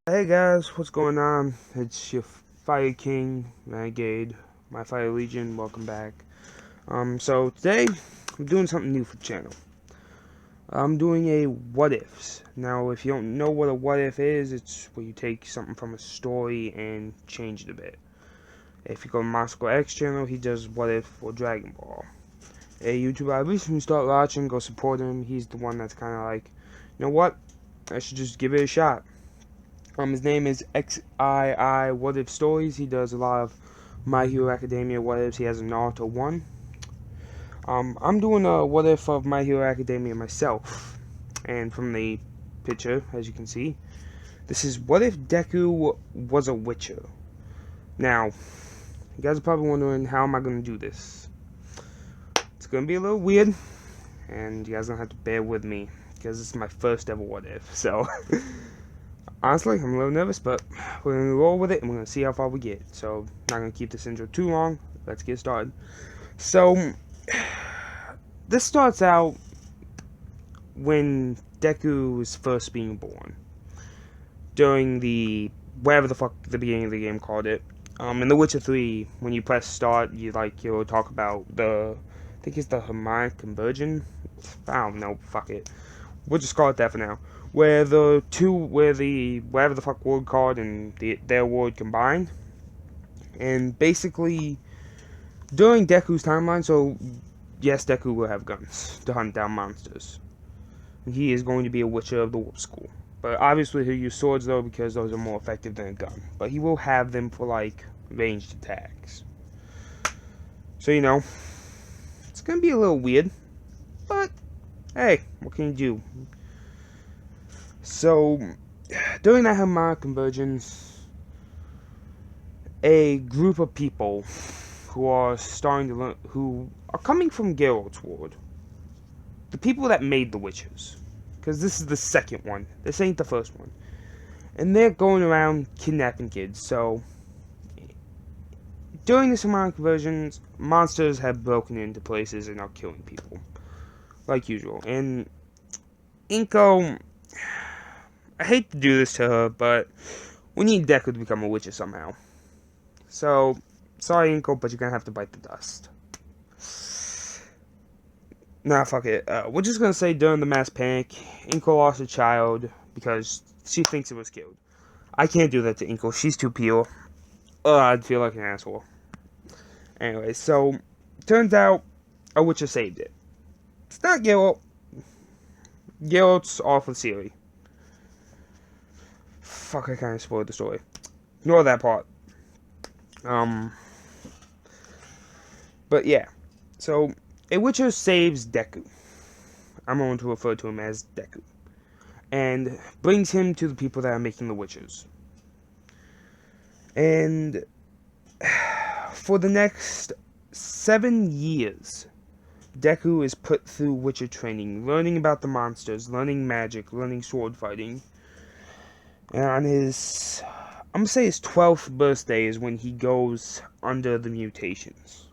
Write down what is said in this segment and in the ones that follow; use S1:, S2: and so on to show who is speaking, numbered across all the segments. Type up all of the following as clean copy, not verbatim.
S1: Hey guys, what's going on? It's your Fire King, Renegade, my Fire Legion, welcome back. So today, I'm doing something new for the channel. I'm doing a what ifs. Now, if you don't know what a what if is, it's where you take something from a story and change it a bit. If you go to Moscow X channel, he does what if for Dragon Ball. A YouTuber I recently started watching, go support him. He's the one that's kind of like, you know what? I should just give it a shot. His name is XII What If Stories. He does a lot of My Hero Academia what ifs. He has a Naruto one. I'm doing a what if of My Hero Academia myself. And from the picture, as you can see, this is what if Deku was a Witcher. Now, you guys are probably wondering how am I going to do this. It's going to be a little weird, and you guys are going to have to bear with me, because this is my first ever what if, so... Honestly, I'm a little nervous, but we're going to roll with it, and we're going to see how far we get. So, not going to keep this intro too long. Let's get started. So, this starts out when Deku was first being born. During the, whatever the fuck the beginning of the game called it. In The Witcher 3, when you press start, you'll talk about the, I think it's the harmonic conversion? I don't know, fuck it. We'll just call it that for now. Where the whatever the fuck word called and their word combined. And basically, during Deku's timeline, so yes, Deku will have guns to hunt down monsters. And he is going to be a Witcher of the Wolf School. But obviously he'll use swords though, because those are more effective than a gun. But he will have them for like, ranged attacks. So, you know, it's gonna be a little weird. But, hey, what can you do? So, during that harmonic convergence, a group of people who are starting to learn, who are coming from Geralt's world, the people that made the witches, because this is the second one, this ain't the first one, and they're going around kidnapping kids. So, during this harmonic convergence, monsters have broken into places and are killing people, like usual. And Inko, I hate to do this to her, but we need Deku to become a Witcher somehow. So, sorry Inko, but you're gonna have to bite the dust. Nah, fuck it. We're just gonna say during the mass panic, Inko lost a child because she thinks it was killed. I can't do that to Inko, she's too pure. I'd feel like an asshole. Anyway, so, turns out, a Witcher saved it. It's not Geralt. Geralt's off with Ciri. Fuck, I kinda spoiled the story. Ignore that part. But yeah. So, a Witcher saves Deku. I'm going to refer to him as Deku. And brings him to the people that are making the Witchers. And for the next 7 years, Deku is put through Witcher training, learning about the monsters, learning magic, learning sword fighting. And on his, I'm gonna say his 12th birthday is when he goes under the mutations.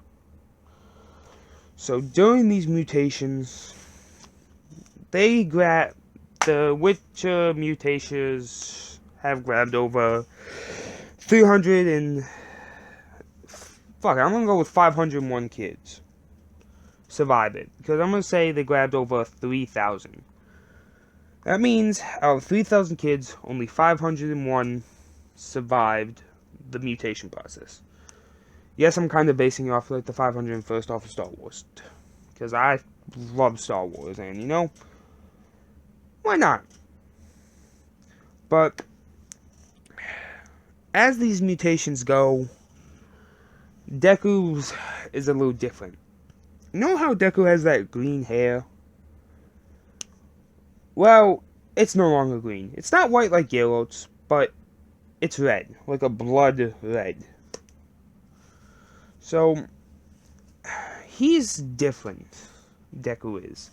S1: So during these mutations, the Witcher mutations have grabbed over 300 and, fuck it, I'm gonna go with 501 kids. Survive it. Because I'm gonna say they grabbed over 3,000. That means, out of 3,000 kids, only 501 survived the mutation process. Yes, I'm kind of basing it off like the 501st off of Star Wars. Because I love Star Wars, and you know, why not? But, as these mutations go, Deku's is a little different. You know how Deku has that green hair? Well, it's no longer green. It's not white like Geralt's, but it's red, like a blood red. So, he's different, Deku is.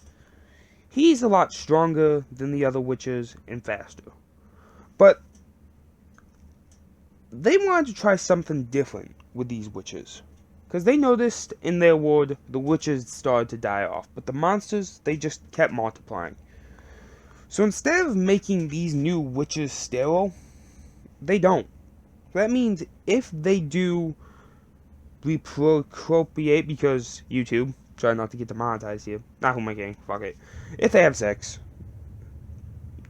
S1: He's a lot stronger than the other witches and faster. But, they wanted to try something different with these witches. Because they noticed in their world, the witches started to die off. But the monsters, they just kept multiplying. So instead of making these new witches sterile, they don't. That means if they do reprocreate, because YouTube, try not to get demonetized here. Not who am I kidding? Fuck it. If they have sex,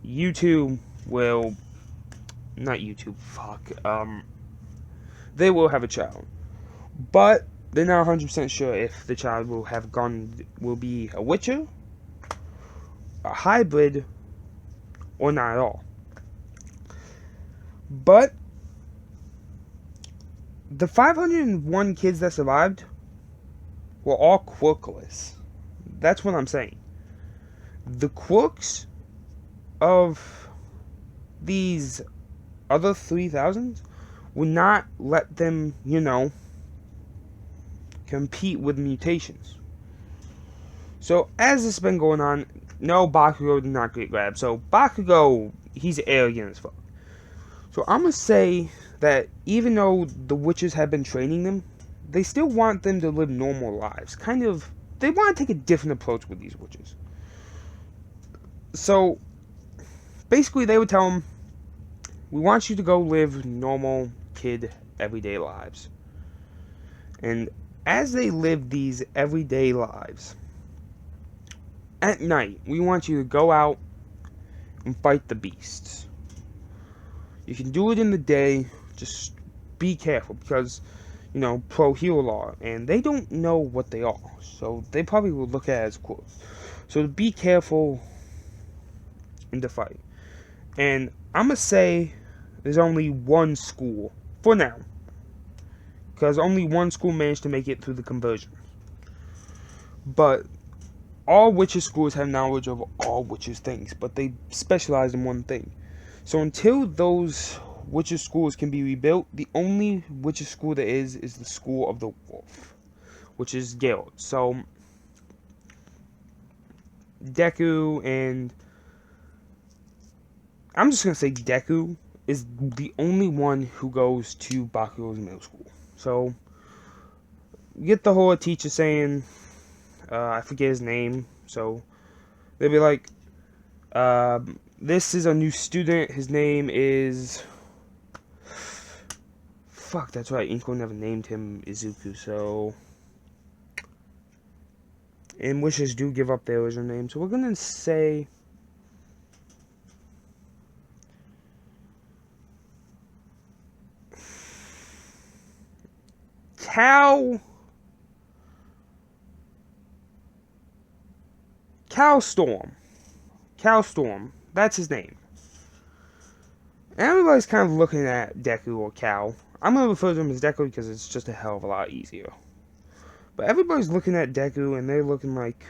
S1: YouTube will... Not YouTube, fuck. They will have a child. But they're not 100% sure if the child will be a Witcher, a hybrid, or not at all. But the 501 kids that survived were all quirkless. That's what I'm saying. The quirks of these other 3,000 would not let them, compete with mutations. So, as this has been going on, no, Bakugo did not get grabbed. So, Bakugo, he's arrogant as fuck. So, I'm going to say that even though the witches have been training them, they still want them to live normal lives. They want to take a different approach with these witches. So, basically, they would tell them, we want you to go live normal, kid, everyday lives. And as they live these everyday lives, at night, we want you to go out and fight the beasts. You can do it in the day, just be careful, because, pro-hero law, and they don't know what they are, so they probably will look at it as quotes. So be careful in the fight. And I'm going to say there's only one school, for now, because only one school managed to make it through the conversion. But all witches schools have knowledge of all witches things, but they specialize in one thing. So until those witches schools can be rebuilt, the only witches school there is the School of the Wolf, which is Geralt. So Deku and... I'm just going to say Deku is the only one who goes to Bakugo's middle school. So, you get the whole teacher saying, I forget his name, so they'll be like, this is a new student, his name is... Fuck, that's right, Inko never named him Izuku, so... And witches do give up their original name, so we're gonna say... Calstorm, that's his name. And everybody's kind of looking at Deku or Cal. I'm going to refer to him as Deku because it's just a hell of a lot easier. But everybody's looking at Deku and they're looking like,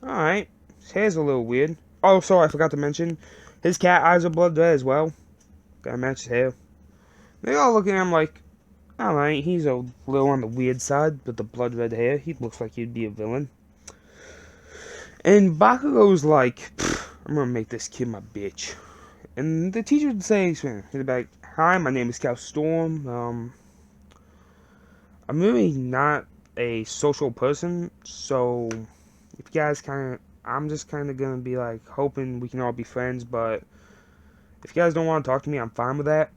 S1: alright, his hair's a little weird. Oh, sorry, I forgot to mention, his cat eyes are blood red as well. Gotta match his hair. They all looking at him like, alright, he's a little on the weird side with the blood red hair. He looks like he'd be a villain. And Bakugo's like, I'm gonna make this kid my bitch. And the teacher would say, he'd be like, hi, my name is Cal Storm. I'm really not a social person, so if you guys I'm just kind of gonna be like, hoping we can all be friends, but if you guys don't want to talk to me, I'm fine with that.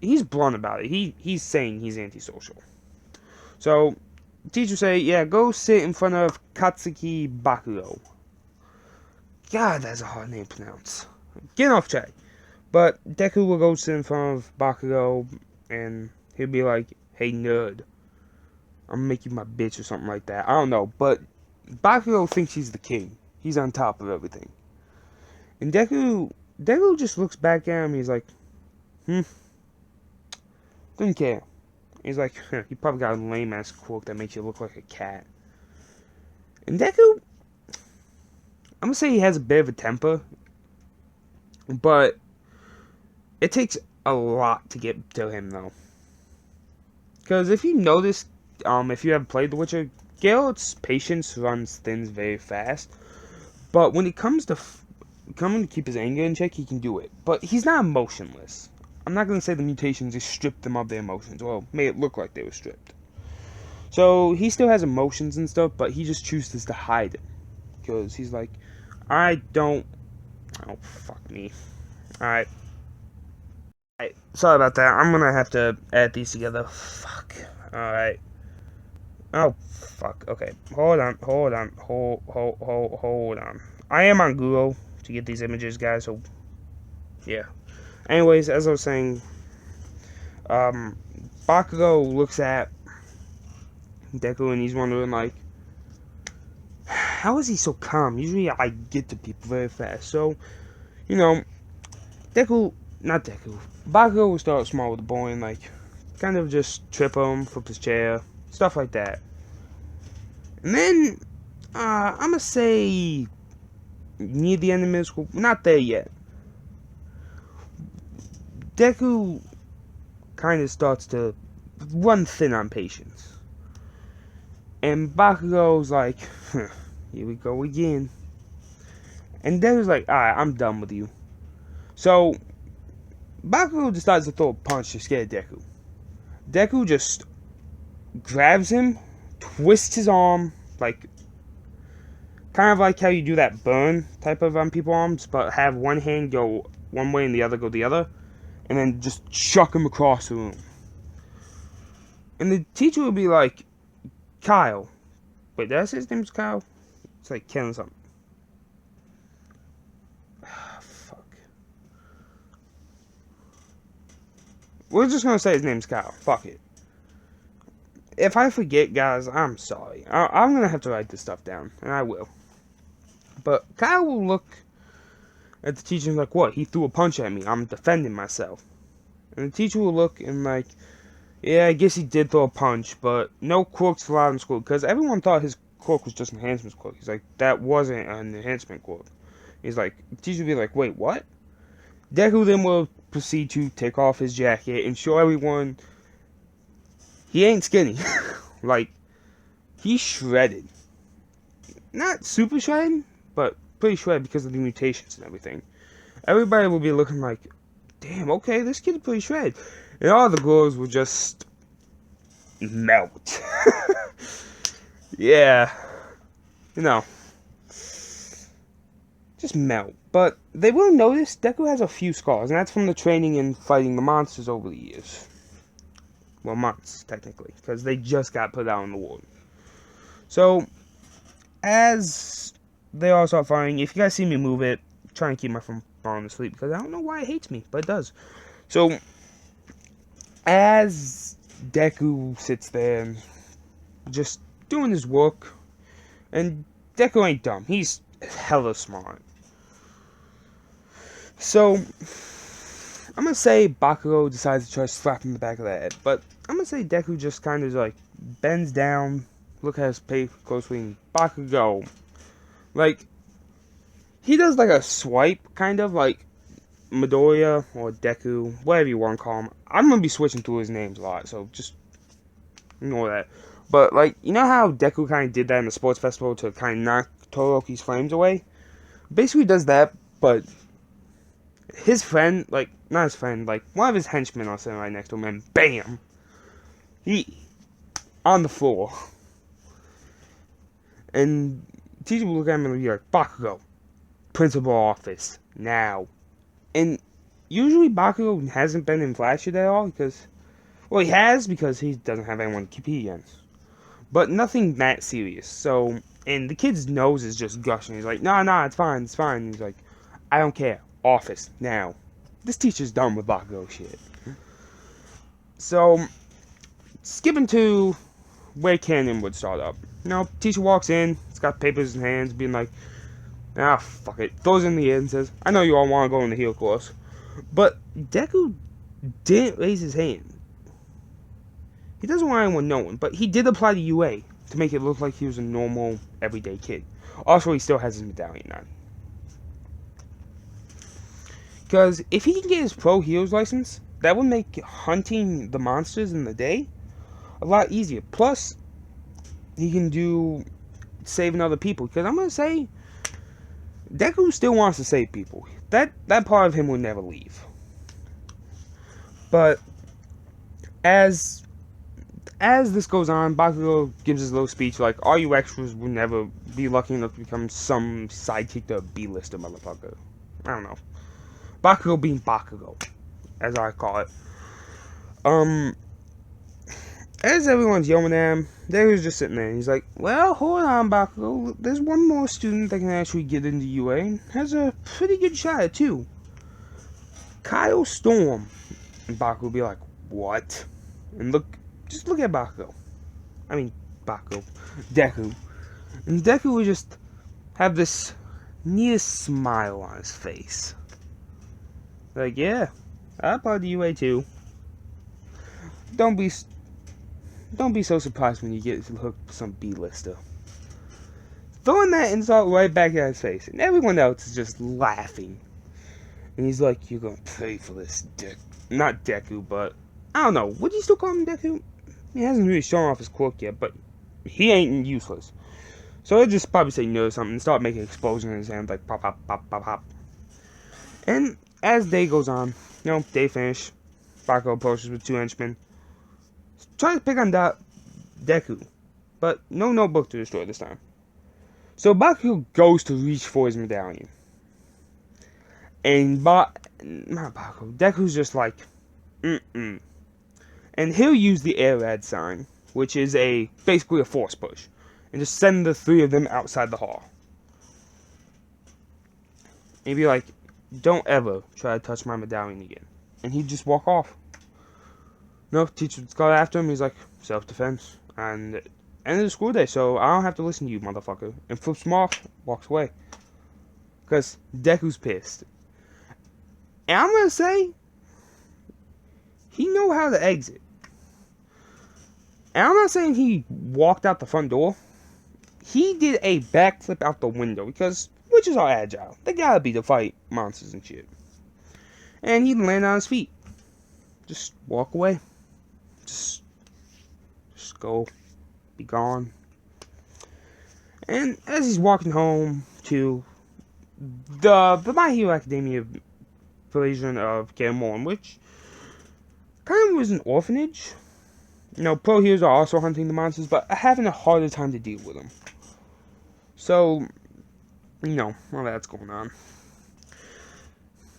S1: He's blunt about it. He's saying he's antisocial. So, teachers say, yeah, go sit in front of Katsuki Bakugo. God, that's a hard name to pronounce. Get off track. But Deku will go sit in front of Bakugo, and he'll be like, hey, nerd, I'm gonna make you my bitch or something like that. I don't know, but Bakugo thinks he's the king. He's on top of everything. And Deku just looks back at him, he's like, didn't care. He's like, you probably got a lame-ass quirk that makes you look like a cat. And Deku, I'm gonna say he has a bit of a temper, but it takes a lot to get to him, though. Because if you notice, if you have played The Witcher, Geralt's patience runs thin very fast. But when it comes to coming to keep his anger in check, he can do it. But he's not emotionless. I'm not going to say the mutations just stripped them of their emotions. Well, made it look like they were stripped. So, he still has emotions and stuff, but he just chooses to hide it. Because he's like, oh, fuck me. Alright. Alright, sorry about that. I'm gonna have to add these together. Fuck. Alright. Oh, fuck. Okay. Hold on. Hold on. I am on Google to get these images, guys, so, yeah. Anyways, as I was saying, Bakugo looks at Deku and he's wondering, like, how is he so calm? Usually I get to people very fast. So, you know, Bakugo will start small with the boy and, like, kind of just trip him, flip his chair, stuff like that. And then, I'm gonna say, near the end of middle school, not there yet, Deku kind of starts to run thin on patience. And Bakugo's like, huh, here we go again. And Deku's like, alright, I'm done with you. So, Bakugo decides to throw a punch to scare Deku. Deku just grabs him, twists his arm, like, kind of like how you do that burn type of on people's arms, but have one hand go one way and the other go the other, and then just chuck him across the room. And the teacher would be like, Kyle. Wait, did I say his name's Kyle? It's like killing something. Fuck. We're just gonna say his name's Kyle. Fuck it. If I forget, guys, I'm sorry. I'm gonna have to write this stuff down, and I will. But Kyle will look at the teacher and like, what? He threw a punch at me. I'm defending myself. And the teacher will look and like, yeah, I guess he did throw a punch, but no quirks allowed in school. Because everyone thought his quirk was just an enhancement quirk. He's like, that wasn't an enhancement quirk. He's like, the teacher will be like, wait, what? Deku then will proceed to take off his jacket and show everyone he ain't skinny. Like, he's shredded. Not super shredded, but pretty shredded because of the mutations and everything. Everybody will be looking like, damn, okay, this kid's pretty shredded. And all the girls will just melt. Yeah. You know. Just melt. But they will notice Deku has a few scars, and that's from the training and fighting the monsters over the years. Well, months, technically, because they just got put out in the world. So, as they all start fighting, if you guys see me move it, try and keep my phone falling asleep, because I don't know why it hates me, but it does. So, as Deku sits there and just doing his work, and Deku ain't dumb, he's hella smart. So, I'm gonna say Bakugo decides to try to slap him in the back of the head, but I'm gonna say Deku just kind of like bends down, look at his face closely, and Bakugo, like, he does like a swipe, kind of like Midoriya or Deku, whatever you want to call him. I'm gonna be switching through his names a lot, so just ignore that. But like, you know how Deku kind of did that in the sports festival to kind of knock Todoroki's flames away? Basically does that, but his friend, like, not his friend, like, one of his henchmen are sitting right next to him, and BAM! He, on the floor. And teacher will look at him and be like, Bakugo, principal office, now. And usually Bakugo hasn't been in flash at all, because, well, he has, because he doesn't have anyone to compete against. But nothing that serious, so, and the kid's nose is just gushing. He's like, nah, it's fine. He's like, I don't care. Office, now. This teacher's done with Bakugo shit. So, skipping to where Canyon would start up. You know, teacher walks in, he's got papers in hands, being like, ah, fuck it. Throws it in the air and says, I know you all want to go in the heal course. But Deku didn't raise his hand. He doesn't want anyone knowing, but he did apply the UA to make it look like he was a normal, everyday kid. Also, he still has his medallion on. Because if he can get his pro heroes license, that would make hunting the monsters in the day a lot easier. Plus, he can do saving other people. Because I'm going to say, Deku still wants to save people. That part of him will never leave. But as this goes on, Bakugo gives his little speech like, all you extras will never be lucky enough to become some sidekick to a B-lister motherfucker. I don't know. Bakugo being Bakugo. as I call it. As everyone's yelling at him, Deku's just sitting there. He's like, well, hold on, Bakugo. There's one more student that can actually get into UA and has a pretty good shot at too. Kyle Storm. And Bakugo will be like, what? And just look at Bakugo. I mean, Bakugo. Deku. And Deku would just have this neatest smile on his face. Like, yeah, I applied to UA too. Don't be so surprised when you get hooked with some B-lister. Throwing that insult right back at his face, and everyone else is just laughing. And he's like, you're gonna pay for this, not Deku, but I don't know. Would you still call him Deku? He hasn't really shown off his quirk yet, but he ain't useless. So he'll just probably say no to something and start making explosions in his hand, like pop, pop, pop, pop, pop. And as day goes on, day finish, Bakugo approaches with 2 henchmen. Try to pick on Deku, but no notebook to destroy this time. So Bakugo goes to reach for his medallion. And not Bakugo, Deku's just like, And he'll use the Airad sign, which is basically a force push, and just send the 3 of them outside the hall. And he'd be like, don't ever try to touch my medallion again. And he'd just walk off. No, teacher got after him. He's like, self-defense. And end of the school day, so I don't have to listen to you, motherfucker. And flips him off, walks away. Because Deku's pissed. And I'm going to say, he know how to exit. And I'm not saying he walked out the front door. He did a backflip out the window, because witches are agile. They gotta be to fight monsters and shit. And he landed on his feet. Just walk away. Just go. Be gone. And as he's walking home to the My Hero Academia version of Gamon, which kind of was an orphanage. Pro heroes are also hunting the monsters, but having a harder time to deal with them. So, all that's going on.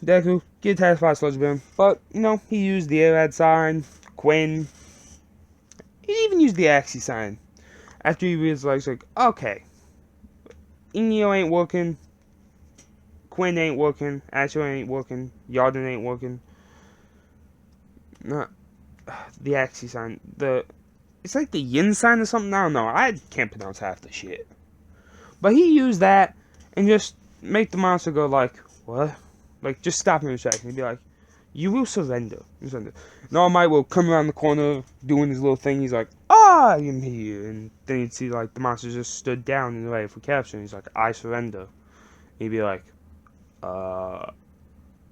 S1: Deku get attacked by Sludge Beam, but, he used the Airad sign, Quinn. He even used the Axie sign. After he realized, okay, Inyo ain't working, Quinn ain't working, Ashura ain't working, Yarden ain't working. Not the Axie sign. It's like the Yin sign or something. I don't know. I can't pronounce half the shit. But he used that and just make the monster go like, what? Like, just stop him in a second. He'd be like, you will surrender. And All Might will come around the corner doing his little thing. He's like, I am here. And then you'd see, the monster just stood down in the way for capture. And he's like, I surrender. And he'd be like,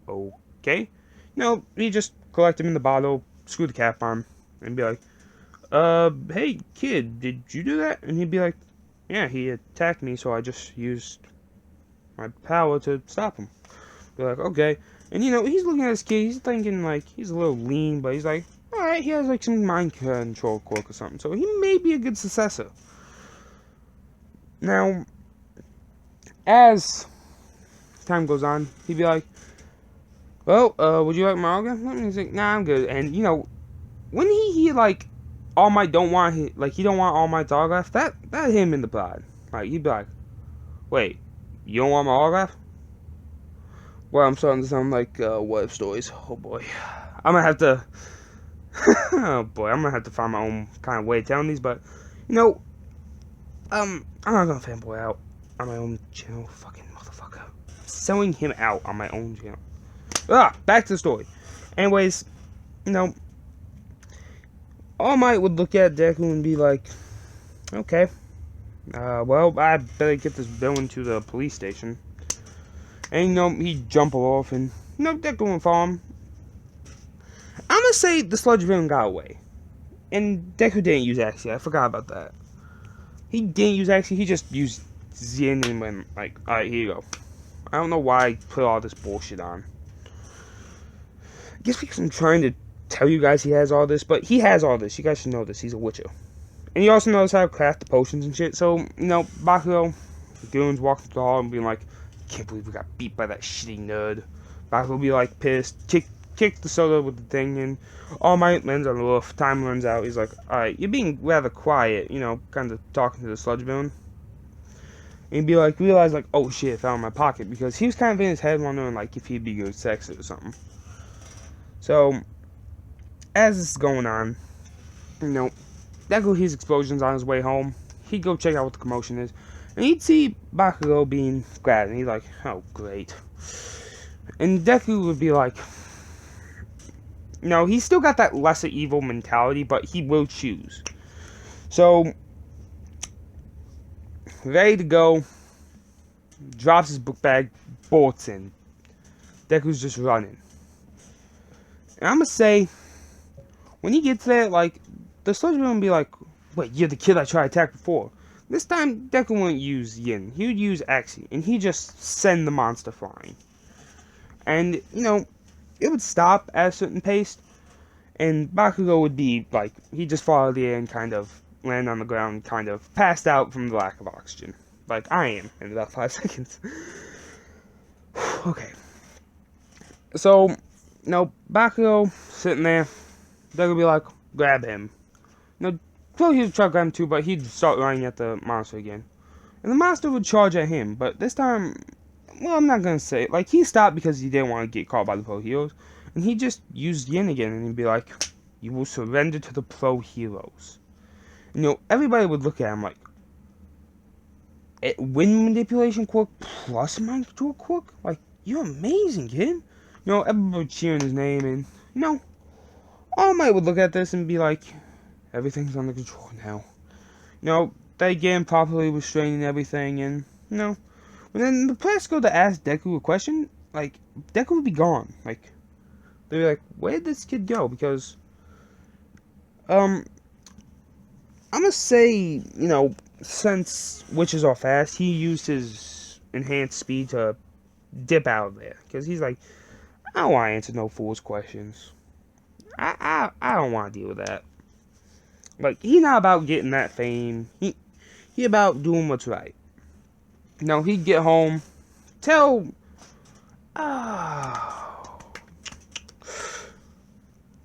S1: okay. He just collect him in the bottle, screw the cap on him, and be like, hey, kid, did you do that? And he'd be like, yeah, he attacked me, so I just used my power to stop him. Be like, okay. And, he's looking at this kid, he's thinking, he's a little lean, but he's like, alright, he has, some mind control quirk or something, so he may be a good successor. Now, as time goes on, he'd be like, well, would you like my autograph? And he's like, nah, I'm good. And, when he All Might don't want, he don't want All Might's autograph, that hit him in the pride. He'd be like, wait, you don't want my autograph? Well, I'm starting to sound like, what if stories. Oh, boy. I'm gonna have to, I'm gonna have to find my own kind of way of telling these, but, I'm not gonna fanboy out on my own channel, fucking motherfucker. I'm selling him out on my own channel. Back to the story. Anyways, All Might would look at Deku and be like, okay, well, I better get this villain to the police station. And, he'd jump off and, Deku would follow him. I'm gonna say the Sludge villain got away. And Deku didn't use Axie, I forgot about that. He didn't use Axie, he just used Zen and went, alright, here you go. I don't know why I put all this bullshit on. I guess because I'm trying to tell you guys he has all this, but he has all this. You guys should know this. He's a witcher. And he also knows how to craft the potions and shit. So, Bakugo, the goons walking through the hall and being like, I can't believe we got beat by that shitty nerd. Bakugo will be pissed, kick kick the soda with the thing, and All Might lands on the roof. Time runs out. He's like, alright, you're being rather quiet, you know, kind of talking to the sludge villain. And he'd be like, realize, like, oh shit, it fell in my pocket, because he was kind of in his head wondering, like, if he'd be good Successor or something. So, as this is going on, you know, Deku hears explosions on his way home. He'd go check out what the commotion is, and he'd see Bakugo being grabbed, and he's like, oh, great. And Deku would be like, no, he's still got that lesser evil mentality, but he will choose. So, ready to go, drops his book bag, bolts in. Deku's just running. And I'm gonna say, when he gets there, like, the Sludge will be like, wait, you're the kid I tried to attack before. This time, Deku wouldn't use Yin. He would use Axie, and he'd just send the monster flying. And, you know, it would stop at a certain pace, and Bakugo would be, like, he'd just fall out of the air and kind of land on the ground, kind of passed out from the lack of oxygen. Like I am, in about 5 seconds. Okay. So, you know, Bakugo sitting there, Deku would be like, grab him. You know, probably he'd try to grab him too, but he'd start running at the monster again. And the monster would charge at him, but this time, well, I'm not gonna say it. Like, he stopped because he didn't want to get caught by the Pro Heroes. And he just used Yin again, and he'd be like, you will surrender to the Pro Heroes. And, you know, everybody would look at him like, wind manipulation quirk plus mind control quirk? Like, you're amazing, kid. You know, everybody would cheer his name, and, you know, All Might would look at this and be like, everything's under control now. You know, they get him properly restraining everything, and, you know, when then the players go to ask Deku a question, like, Deku would be gone. Like, they'd be like, where did this kid go? Because, I'm gonna say, you know, since witches are fast, he used his enhanced speed to dip out of there. Because he's like, I don't want to answer no fool's questions. I don't want to deal with that. Like, he's not about getting that fame. He about doing what's right. Now, he'd get home, tell, I'm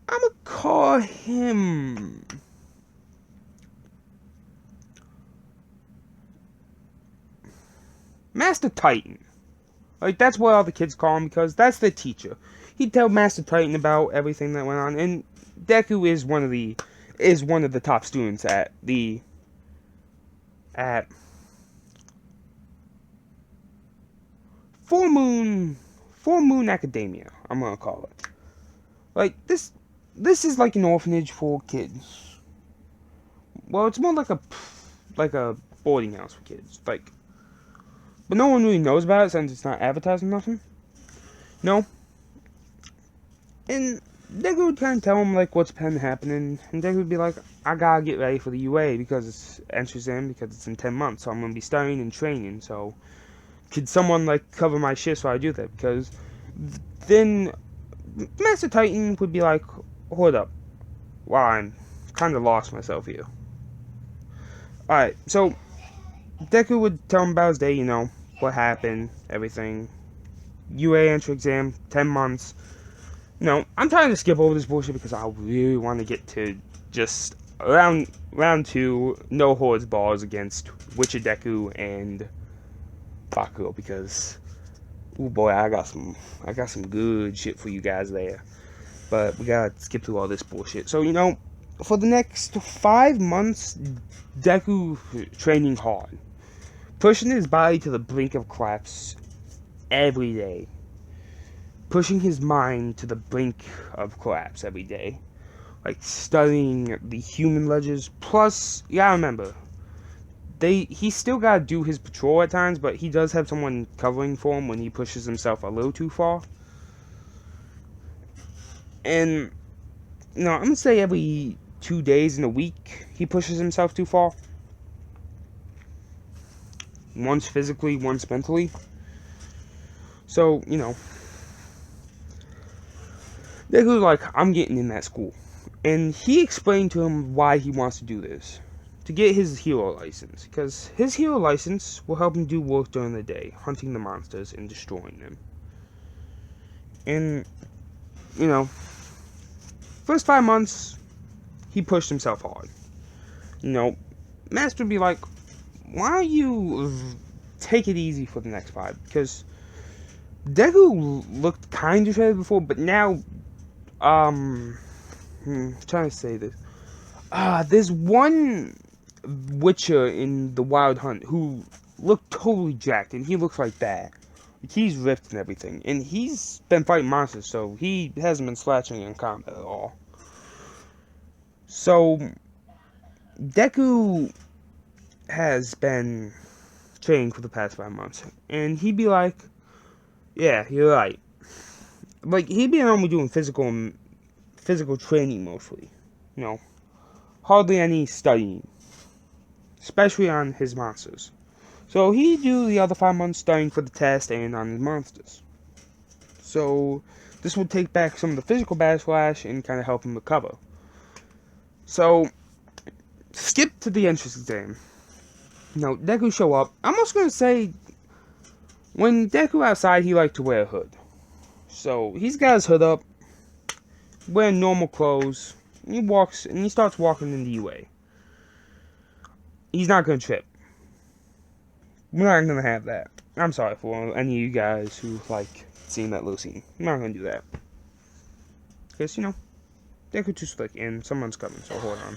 S1: gonna call him Master Titan. Like, that's what all the kids call him, because that's the teacher. He'd tell Master Titan about everything that went on, and Deku is one of the top students at Full Moon Academia, I'm gonna call it. Like, this is like an orphanage for kids. Well, it's more like a boarding house for kids. Like, but no one really knows about it since it's not advertised or nothing. No. And Deku would kind of tell him, like, what's been happening. And Deku would be like, I gotta get ready for the UA because it's entries in, because it's in 10 months. So I'm gonna be studying and training. So could someone, like, cover my shifts while I do that? Because then Master Titan would be like, hold up. Wow, I'm kind of lost myself here. Alright, so Deku would tell him about his day, you know, what happened, everything. UA entry exam, 10 months. No, I'm trying to skip over this bullshit because I really want to get to just round 2, no hordes balls against Witcher Deku and Bakugo, because oh boy, I got some good shit for you guys there. But we gotta skip through all this bullshit. So, you know, for the next 5 months, Deku training hard, pushing his body to the brink of collapse every day. Pushing his mind to the brink of collapse every day. Like, studying the human ledgers. Plus, you gotta remember, he still gotta do his patrol at times, but he does have someone covering for him when he pushes himself a little too far. And, you know, I'm gonna say every 2 days in a week, he pushes himself too far. Once physically, once mentally. So, you know, Deku's like, I'm getting in that school. And he explained to him why he wants to do this. To get his hero license. Because his hero license will help him do work during the day, hunting the monsters and destroying them. And you know, first 5 months, he pushed himself hard. You know, Master would be like, why don't you take it easy for the next 5? Because Deku looked kind of shredded before, but now, trying to say this. There's one Witcher in the Wild Hunt who looked totally jacked, and he looks like that. He's ripped and everything, and he's been fighting monsters, so he hasn't been slashing in combat at all. So, Deku has been training for the past 5 months, and he'd be like, yeah, you're right. Like, he'd be normally doing physical training mostly, you know, hardly any studying, especially on his monsters. So he'd do the other 5 months studying for the test and on his monsters. So this would take back some of the physical backslash and kind of help him recover. So, skip to the entrance exam. Now, Deku show up. I'm also going to say, when Deku outside, he liked to wear a hood. So, he's got his hood up, wearing normal clothes, and he starts walking in the UA. He's not going to trip. We're not going to have that. I'm sorry for any of you guys who like seeing that little scene. I'm not going to do that. Because, you know, Deku too slick, and someone's coming, so hold on.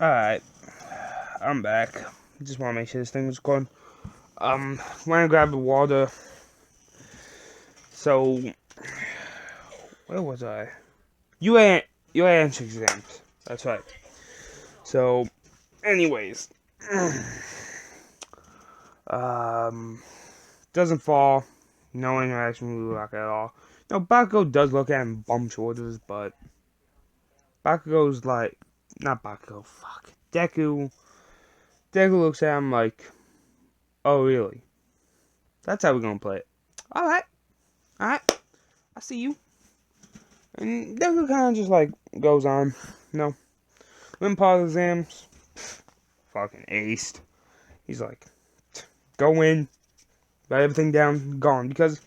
S1: Alright, I'm back. Just want to make sure this thing was going. When I grabbed the water. So, where was I? UA entrance exams. That's right. So, anyways. Doesn't fall. No interaction with Rock at all. No, Bakugo does look at him and bum shoulders, but Bakugo's like, not Bakugo, fuck. Deku looks at him like, oh really? That's how we're gonna play it. Alright, I see you. And Deku kind of just like goes on, you know. Limb part exams, fucking aced. He's like, go in, write everything down, gone. Because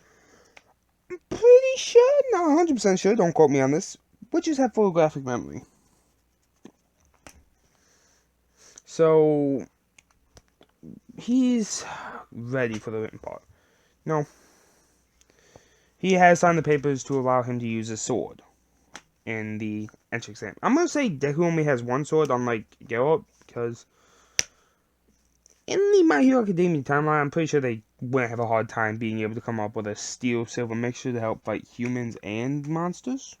S1: I'm pretty sure, not 100% sure, don't quote me on this, witches have photographic memory. So, he's ready for the written part. No. He has signed the papers to allow him to use a sword in the entrance exam. I'm going to say Deku only has one sword, unlike Geralt, because in the My Hero Academia timeline, I'm pretty sure they wouldn't have a hard time being able to come up with a steel-silver mixture to help fight humans and monsters.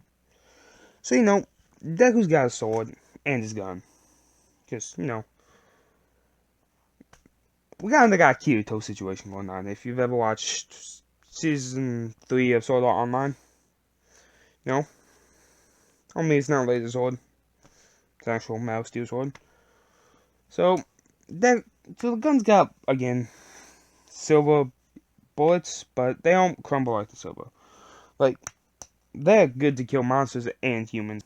S1: So, you know, Deku's got a sword and his gun. Because, you know, we got a Kirito situation going on. If you've ever watched Season 3 of Sword Art Online, you know, only it's not a laser sword. It's an actual metal steel sword. So the gun's got, again, silver bullets, but they don't crumble like the silver. Like, they're good to kill monsters and humans.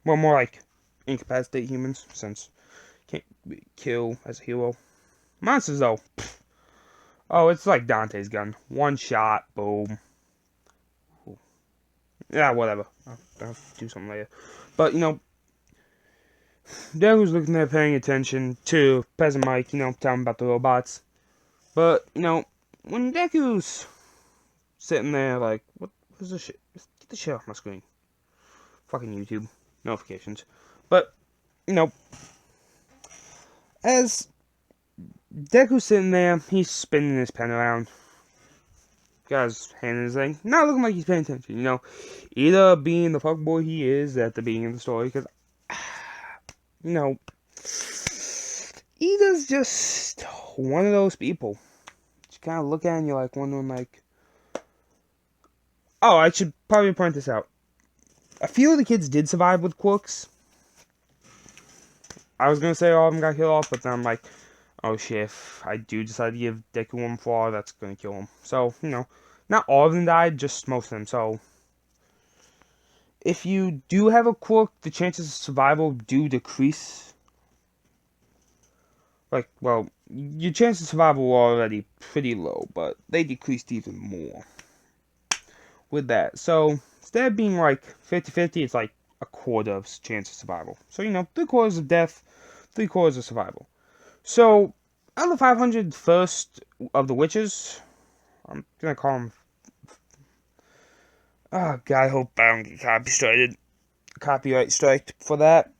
S1: Well, more like incapacitate humans, since can't kill as a hero. Monsters, though, pff. Oh, it's like Dante's gun. One shot, boom. Ooh. Yeah, whatever. I'll do something later. But, you know, Deku's looking there paying attention to Peasant Mike, you know, telling about the robots. But, you know, when Deku's sitting there like, what is this shit? Get the shit off my screen. Fucking YouTube. Notifications. But, you know, as Deku's sitting there, he's spinning his pen around. Got his hand in his thing. Not looking like he's paying attention, you know. Either being the fuckboy he is at the beginning of the story, because, you know, Ida's just one of those people. You kind of look at and you're like wondering, like, oh, I should probably point this out. A few of the kids did survive with quirks. I was gonna say all of them got killed off, but then I'm like, oh shit, if I do decide to give Deku one flaw, that's gonna kill him. So, you know, not all of them died, just most of them. So, if you do have a quirk, the chances of survival do decrease. Like, well, your chances of survival were already pretty low, but they decreased even more with that. So, instead of being like 50-50, it's like a quarter of chance of survival. So, 3/4 of death, 3/4 of survival. So, out of the 500 first of the witches, I'm gonna call them. Oh God, I hope I don't get copyright striked for that.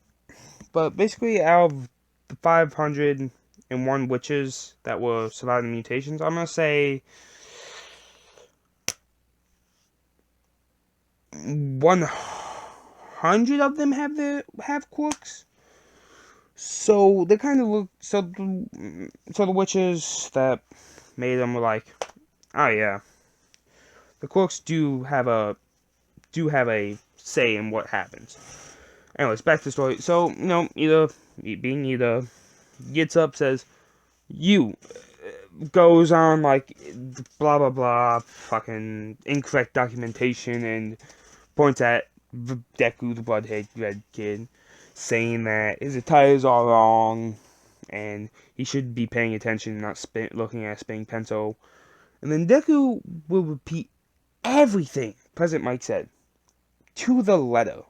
S1: But basically, out of the 501 witches that were surviving mutations, I'm gonna say 100 of them have quirks. So they kind of look so the witches that made them were like, oh yeah, the quirks do have a say in what happens. Anyways, back to the story. So Ida gets up, says you, goes on like blah blah blah, fucking incorrect documentation, and points at Deku, the bloodhead red kid, saying that his attires are wrong and he should be paying attention, not looking at a spinning pencil. And then Deku will repeat everything President Mike said to the letter.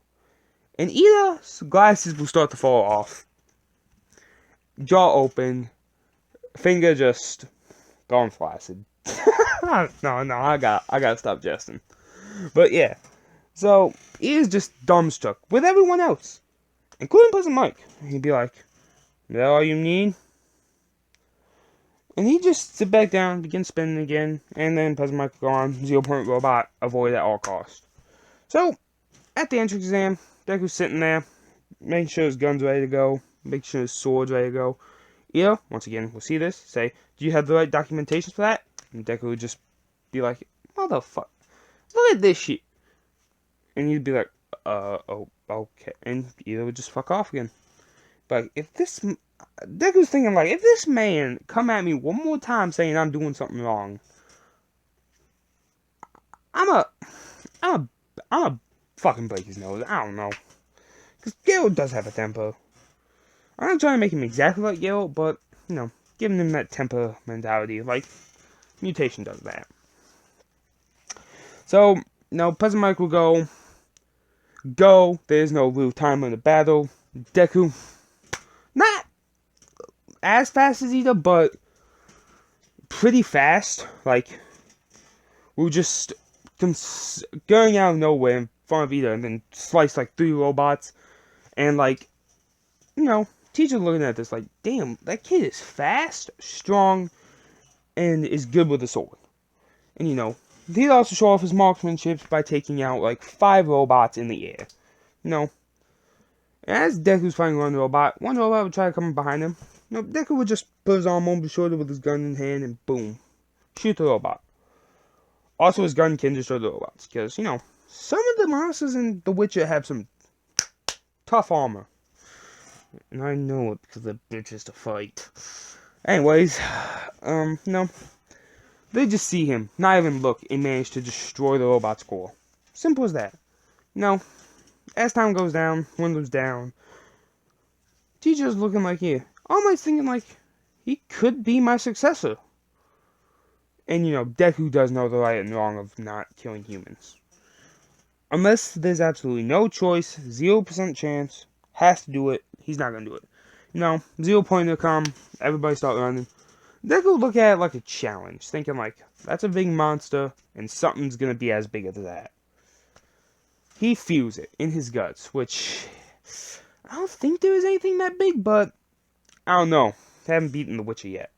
S1: And Ida's glasses will start to fall off. Jaw open. Finger just gone flaccid. No, I gotta stop jesting. But yeah. So, Ida's just dumbstruck with everyone else, including President Mike. He'd be like, is that all you need? And he'd just sit back down, begin spinning again, and then President Mike would go on, 0-point robot, avoid at all costs. So, at the entrance exam, Deku's sitting there, making sure his gun's ready to go, making sure his sword's ready to go. Ida, once again, we'll see this, say, do you have the right documentation for that? And Deku would just be like, motherfucker, look at this shit. And he'd be like, oh, okay. And Ida would just fuck off again. But if this, Deku's thinking like, if this man come at me one more time saying I'm doing something wrong, I'm a fucking break his nose. I don't know. Because Gale does have a temper. I'm not trying to make him exactly like Gale, but, giving him that temper mentality. Like, Mutation does that. So, President Mike will go, there's no real time in the battle. Deku, not as fast as Ida, but pretty fast. Like, we're just going out of nowhere in front of Ida and then slice like 3 robots. And like, teacher's looking at this like, damn, that kid is fast, strong, and is good with a sword. And he'd also show off his marksmanship by taking out like 5 robots in the air. As Deku's fighting one robot would try to come behind him. Deku would just put his arm over his shoulder with his gun in hand and boom, shoot the robot. Also, his gun can destroy the robots because some of the monsters in The Witcher have some tough armor. And I know it because they're bitches to fight. Anyways, they just see him, not even look, and manage to destroy the robot's core. Simple as that. As time goes down, windows down, teacher's looking like, yeah, almost thinking like, he could be my successor. And Deku does know the right and wrong of not killing humans. Unless there's absolutely no choice, 0% chance, has to do it, he's not gonna do it. 0 point to come, everybody start running. Deku look at it like a challenge, thinking like, that's a big monster, and something's gonna be as big as that. He feels it in his guts, which, I don't think there is anything that big, but, I don't know. Haven't beaten the Witcher yet.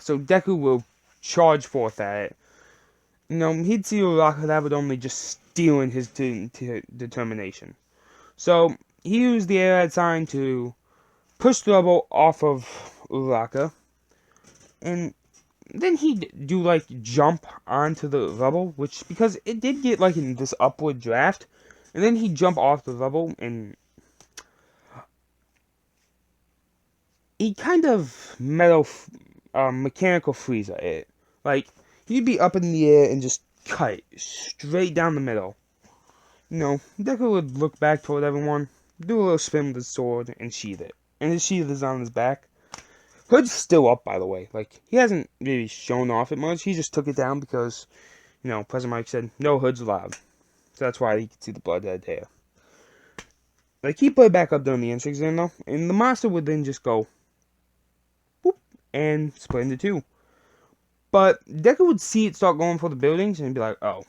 S1: So Deku will charge forth at it. He'd see Uraka that would only just steal in his determination. So, he used the air sign to push the rubble off of Uraka. And then he'd do like jump onto the rubble, which, because it did get like in this upward draft. And then he'd jump off the rubble and he kind of mechanical freeze at it. Like, he'd be up in the air and just cut straight down the middle. Deku would look back toward everyone, do a little spin with his sword, and sheath it. And his sheath is on his back. Hood's still up, by the way. Like, he hasn't really shown off it much. He just took it down because, President Mike said, no hoods allowed. So that's why you can see the bloodhead hair. Like, he put it back up during the entrance exam, though, and the monster would then just go, whoop, and split into two. But Deku would see it start going for the buildings, and be like, oh.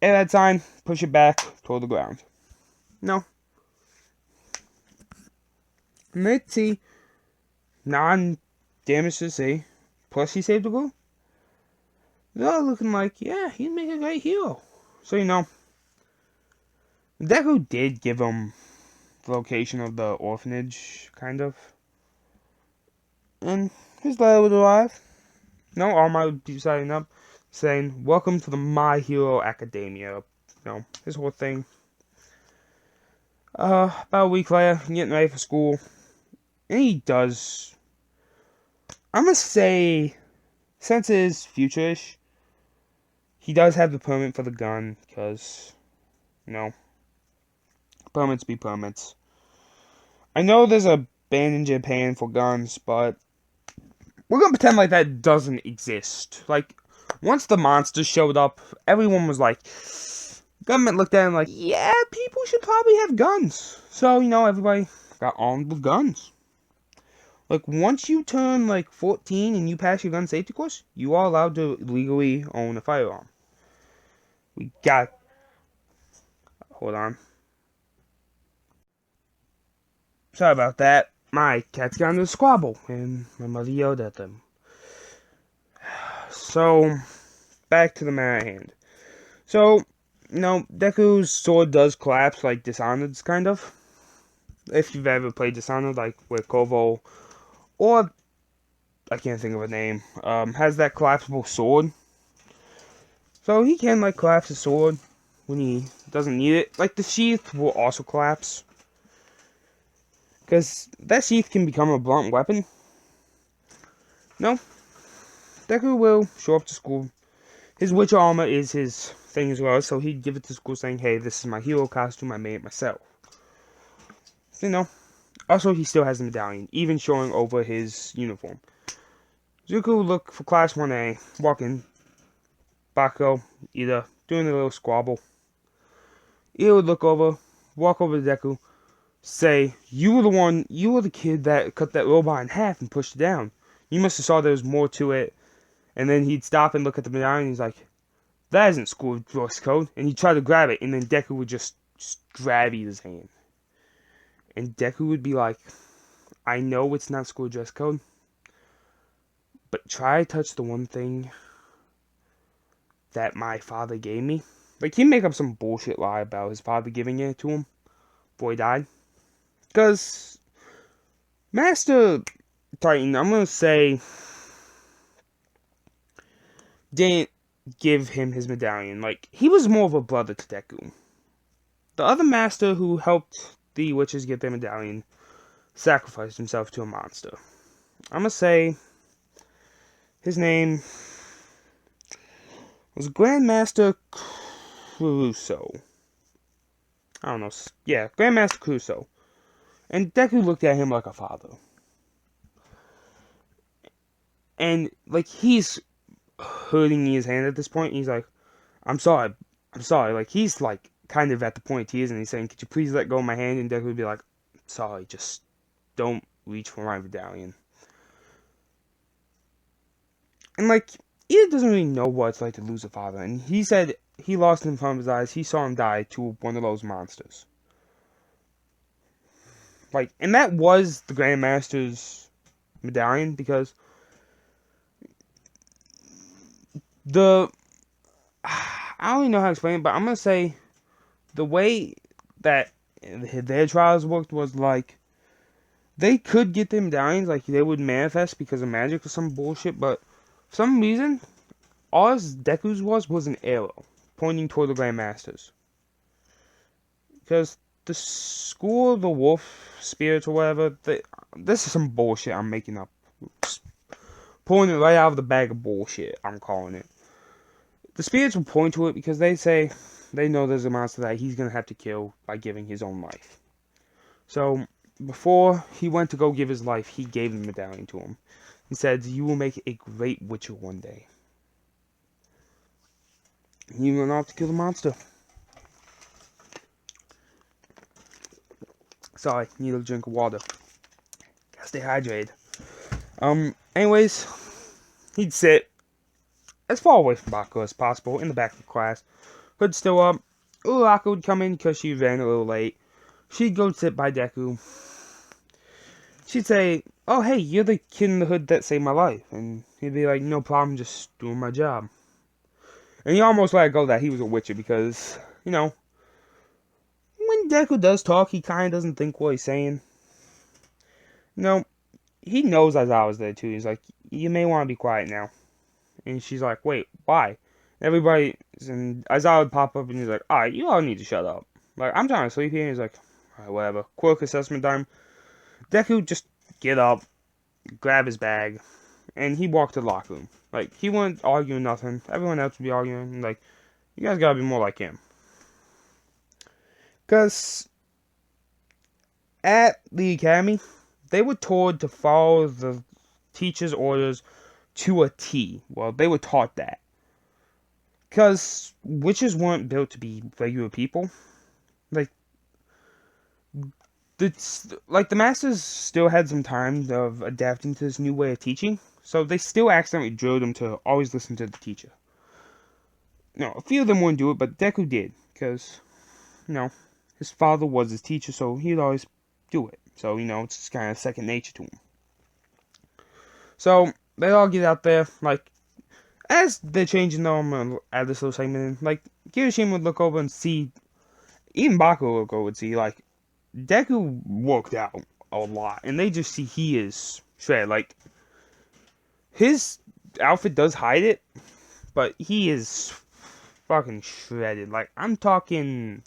S1: At that time, push it back toward the ground. No. And let's see, non-damage to see, plus he saved the girl. They're all looking like, yeah, he'd make a great hero. So, you know, Deku did give him the location of the orphanage, kind of. And his letter would arrive. No, All Might would be signing up, saying, welcome to the My Hero Academia. You know, his whole thing. About a week later, getting ready for school. And he does, I'm gonna say, since it is future-ish, he does have the permit for the gun, because, you know, permits be permits. I know there's a ban in Japan for guns, but we're gonna pretend like that doesn't exist. Like, once the monsters showed up, everyone was like, government looked at him like, yeah, people should probably have guns. So, you know, everybody got armed with guns. Like, once you turn, like, 14 and you pass your gun safety course, you are allowed to legally own a firearm. We got... Hold on. Sorry about that. My cats got into a squabble, and my mother yelled at them. So, back to the matter at hand. So, you know, Deku's sword does collapse, like Dishonored's, kind of. If you've ever played Dishonored, like, with Kovo, or, I can't think of a name, has that collapsible sword. So he can, like, collapse his sword when he doesn't need it. Like, the sheath will also collapse. Because that sheath can become a blunt weapon. No. Deku will show up to school. His witcher armor is his thing as well, so he'd give it to school saying, hey, this is my hero costume, I made it myself. You know. Also, he still has the medallion, even showing over his uniform. Zuko would look for class 1A, walk in. Bakugo, either doing a little squabble. He would look over, walk over to Deku, say, you were the kid that cut that robot in half and pushed it down. You must have saw there was more to it. And then he'd stop and look at the medallion and he's like, that isn't school dress code. And he'd try to grab it, and then Deku would just grab his hand. And Deku would be like, I know it's not school dress code, but try to touch the one thing that my father gave me. Like, he'd make up some bullshit lie about his father giving it to him before he died. Because Master Titan, I'm going to say, didn't give him his medallion. Like, he was more of a brother to Deku. The other master who helped the witches get their medallion sacrificed himself to a monster. I'm going to say his name was Grandmaster Crusoe. I don't know. Yeah, Grandmaster Crusoe. And Deku looked at him like a father. And, like, he's hurting his hand at this point. And he's like, I'm sorry. Like, he's, like, kind of at the point of tears. And he's saying, could you please let go of my hand? And Deku would be like, sorry, just don't reach for my medallion. And, like, he doesn't really know what it's like to lose a father. And he said he lost him in front of his eyes. He saw him die to one of those monsters. Like, and that was the Grandmaster's medallion, because I don't even know how to explain it, but I'm going to say the way that their trials worked was like, they could get their medallions, like they would manifest because of magic or some bullshit, but for some reason, all Deku's was an arrow pointing toward the Grandmasters. Because the School of the Wolf Spirits or whatever, this is some bullshit I'm making up. Pulling it right out of the bag of bullshit, I'm calling it. The spirits will point to it because they say they know there's a monster that he's going to have to kill by giving his own life. So, before he went to go give his life, he gave the medallion to him. He said, you will make a great witcher one day. He went off to kill the monster. Sorry, need a drink of water. Gotta stay hydrated. Anyways, he'd sit as far away from Bakugo as possible in the back of the class. Hood still up. Uraraka would come in because she ran a little late. She'd go sit by Deku. She'd say, "Oh, hey, you're the kid in the hood that saved my life." And he'd be like, "No problem, just doing my job." And he almost let it go that he was a Witcher because, when Deku does talk, he kind of doesn't think what he's saying. He knows Aizawa's there too. He's like, "You may want to be quiet now." And she's like, "Wait, why?" And Aizawa would pop up and he's like, "Alright, you all need to shut up. Like, I'm trying to sleep here." And he's like, "Alright, whatever. Quirk assessment time." Deku just get up, grab his bag, and he walked to the locker room. Like, he wouldn't argue nothing. Everyone else would be arguing. Like, you guys gotta be more like him. Because at the academy, they were told to follow the teacher's orders to a T. Well, they were taught that. Because witches weren't built to be regular people. The masters still had some time of adapting to this new way of teaching, so they still accidentally drilled them to always listen to the teacher. A few of them wouldn't do it, but Deku did, because, his father was his teacher, so he'd always do it. So, it's just kind of second nature to him. So, they all get out there, like, as they're changing them at this little segment, like, Kirishima would look over and see, even Bakugo would see, like, Deku worked out a lot, and they just see he is shredded. Like, his outfit does hide it, but he is fucking shredded. Like, I'm talking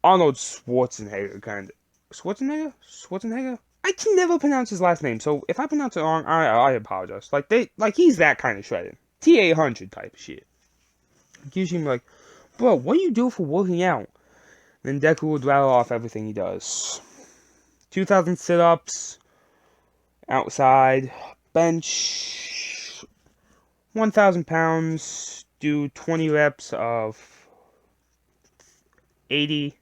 S1: Arnold Schwarzenegger kind of. Schwarzenegger? I can never pronounce his last name, so if I pronounce it wrong, I apologize. Like he's that kind of shredded. T-800 type of shit. Usually like, "Bro, what do you do for working out?" Then Deku would rattle off everything he does. 2,000 sit-ups, outside, bench, 1,000 pounds, do 20 reps of 80,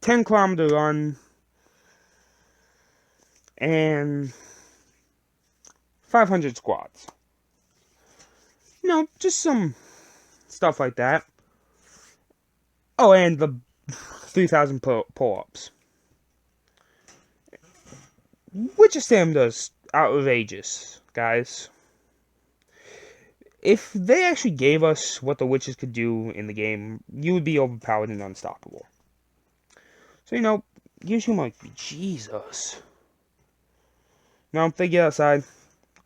S1: 10-kilometer run, and 500 squats. Just some stuff like that. Oh, and the 3,000 pull-ups. Witcher Stamina's outrageous, guys. If they actually gave us what the witches could do in the game, you would be overpowered and unstoppable. So, usually I'm like, Jesus. Now, if they get outside,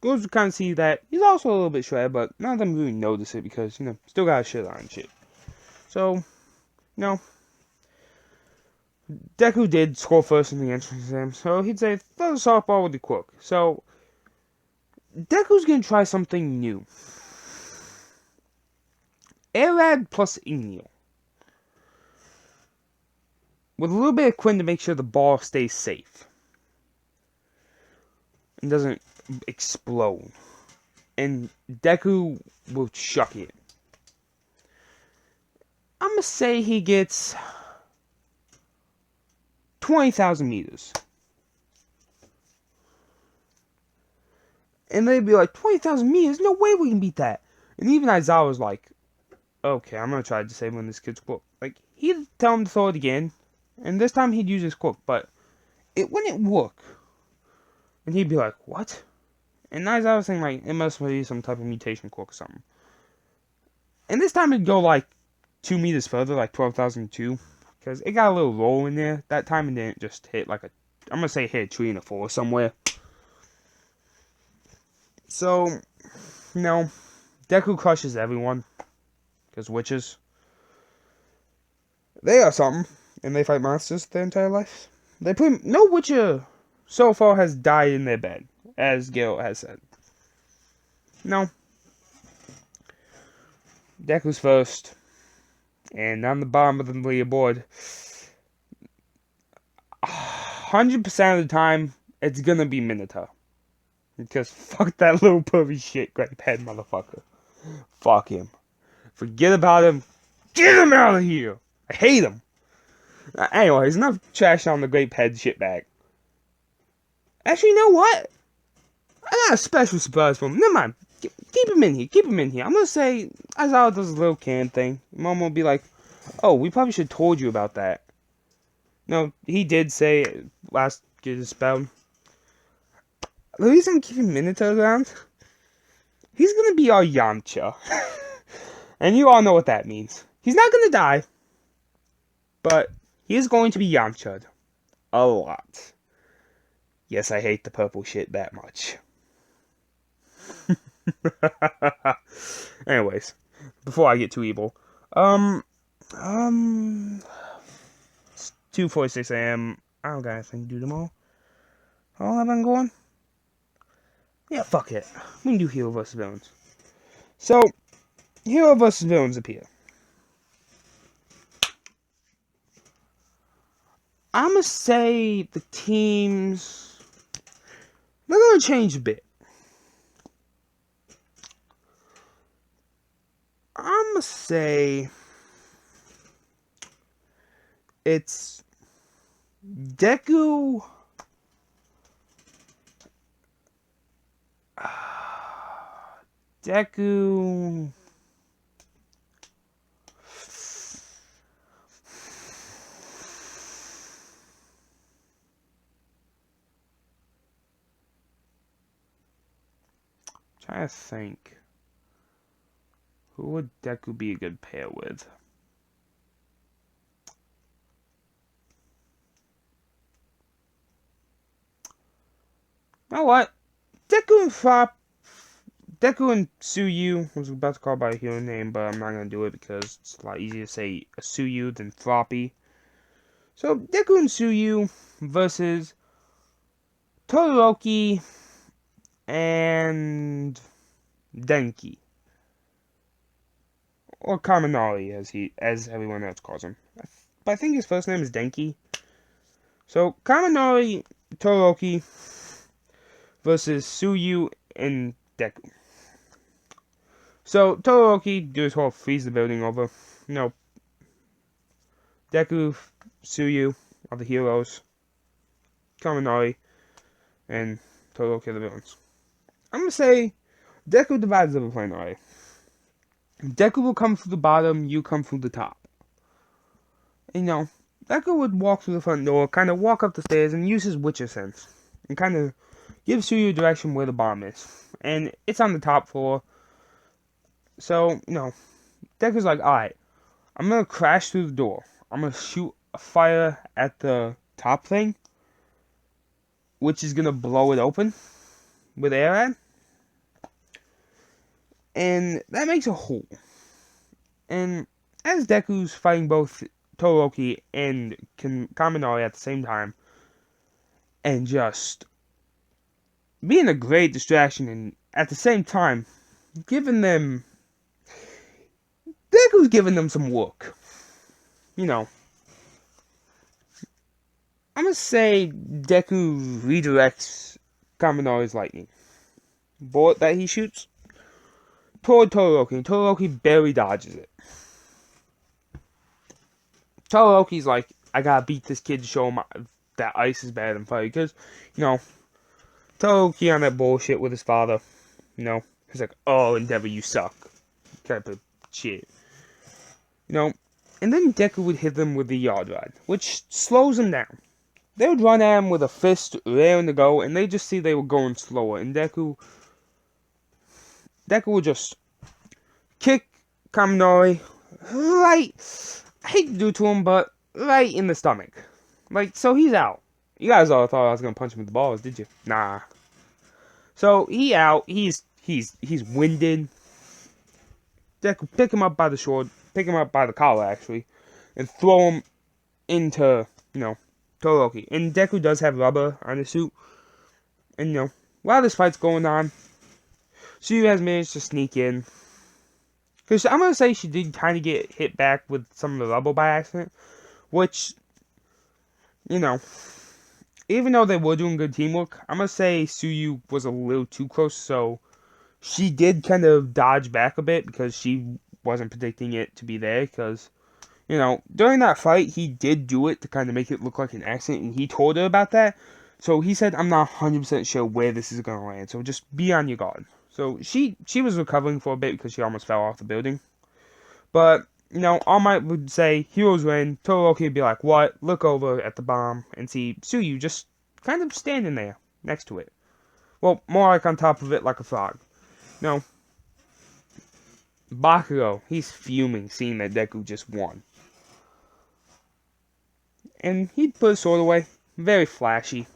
S1: girls would kind of see that he's also a little bit shredded, but none of them really notice it because, still got a shit on and shit. So, Deku did score first in the entrance exam, so he'd say, "Throw the softball with the Quirk." So, Deku's gonna try something new. Airad plus Igneo. With a little bit of Quinn to make sure the ball stays safe. And doesn't explode. And Deku will chuck it. I'm gonna say he gets 20,000 meters. And they'd be like, 20,000 meters? No way we can beat that. And even Aizawa was like, "Okay, I'm gonna try disabling this kid's Quirk." Like, he'd tell him to throw it again. And this time he'd use his Quirk, but it wouldn't work. And he'd be like, "What?" And Aizawa was saying, like, it must be some type of mutation Quirk or something. And this time it'd go, like, 2 meters further, like 12,002. Because it got a little roll in there. That time it didn't just hit, like, I'm gonna say hit a tree in a forest somewhere. So, Deku crushes everyone. Because witches, they are something. And they fight monsters their entire life. No witcher so far has died in their bed, as Gil has said. No. Deku's first. And on the bottom of the leaderboard, 100% of the time, it's gonna be Minato. Because fuck that little pervy shit, grape head motherfucker. Fuck him. Forget about him. Get him out of here. I hate him. Anyways, enough trash on the grape head shitbag. Actually, you know what? I got a special surprise for him. Never mind. Keep him in here. Keep him in here. I'm gonna say Aizawa does a little can thing. Mom will be like, "Oh, we probably should have told you about that." No, he did say last get his spell. The reason I'm keeping Minato around, he's gonna be our Yamcha, and you all know what that means. He's not gonna die, but he is going to be Yamcha'd a lot. Yes, I hate the purple shit that much. Anyways, before I get too evil, it's 2:46 a.m. I don't got anything to do tomorrow. How long have I been going? Yeah, fuck it. We can do Hero vs. Villains. So, Hero vs. Villains appear. I'm gonna say the teams, they're gonna change a bit. I'm gonna say it's Deku, trying to think. Who would Deku be a good pair with? You know what? Deku and Suyu, I was about to call by a hero name, but I'm not going to do it because it's a lot easier to say Suyu than Floppy. So, Deku and Suyu versus Todoroki and Denki. Or Kaminari, as everyone else calls him. But I think his first name is Denki. So, Kaminari, Todoroki versus Suyu and Deku. So, Todoroki do his whole freeze the building over. No. Deku, Suyu are the heroes. Kaminari and Todoroki are the villains. I'm gonna say Deku divides the plane already. Deku will come from the bottom, you come from the top. And, Deku would walk through the front door, kind of walk up the stairs, and use his Witcher sense. And kind of give Suyu direction where the bomb is. And it's on the top floor. So, Deku's like, alright, I'm going to crash through the door. I'm going to shoot a fire at the top thing, which is going to blow it open with air at. And that makes a hole. And as Deku's fighting both Todoroki and Kaminari at the same time, and just being a great distraction, and at the same time, Deku's giving them some work. I'm gonna say Deku redirects Kaminari's lightning bolt that he shoots toward Todoroki, and Todoroki barely dodges it. Todoroki's like, I gotta beat this kid to show him that ice is better than fire, because, Todoroki on that bullshit with his father, he's like, oh, Endeavor, you suck, type of shit, and then Deku would hit them with the yard rod, which slows him down. They would run at him with a fist raring to go, and they just see they were going slower, and Deku would just kick Kaminari right, I hate to do it to him, but right in the stomach. So he's out. You guys all thought I was gonna punch him with the balls, did you? Nah. So he out. He's winded. Deku pick him up by the collar actually, and throw him into Todoroki. And Deku does have rubber on his suit, and while this fight's going on, Suyu has managed to sneak in. Because I'm gonna say she did kind of get hit back with some of the rubble by accident, which even though they were doing good teamwork, I'm going to say Suyu was a little too close, so she did kind of dodge back a bit because she wasn't predicting it to be there, because, you know, during that fight, he did do it to kind of make it look like an accident, and he told her about that. So he said, I'm not 100% sure where this is going to land, so just be on your guard. So she was recovering for a bit because she almost fell off the building. But, you know, All Might would say, heroes win. Todoroki would be like, what? Look over at the bomb and see Suyu just kind of standing there next to it. Well, more like on top of it like a frog. No. Bakugo, he's fuming seeing that Deku just won. And he'd put his sword away. Very flashy.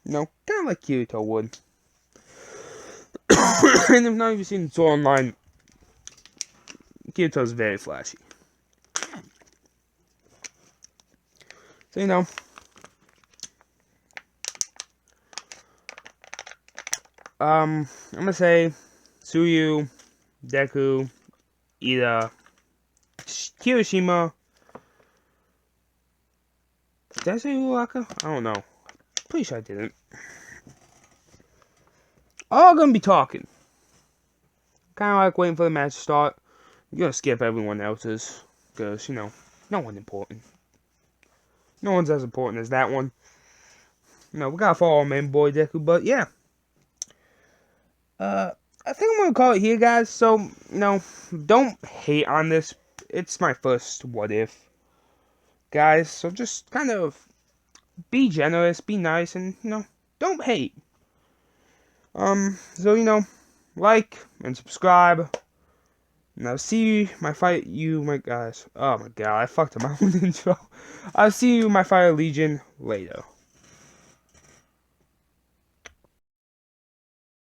S1: You know, kind of like Kirito would. And if not, you've seen the sword online, Kirito's very flashy. So, you know, I'm gonna say Suyu, Deku, Ida, Kirishima. Did I say Uraka? I don't know. Pretty sure I didn't. All gonna be talking. Kind of like waiting for the match to start. I'm gonna skip everyone else's. Because, you know, no one's important. No one's as important as that one. You know, we gotta follow our main boy Deku, but yeah. I think I'm gonna call it here, guys. So, you know, don't hate on this. It's my first what if, guys. So just kind of be generous, be nice, and, you know, don't hate. So, you know, like and subscribe. And I'll see my fight, you, my guys. Oh my god, I fucked up my own intro. I'll see you, my Fire Legion, later.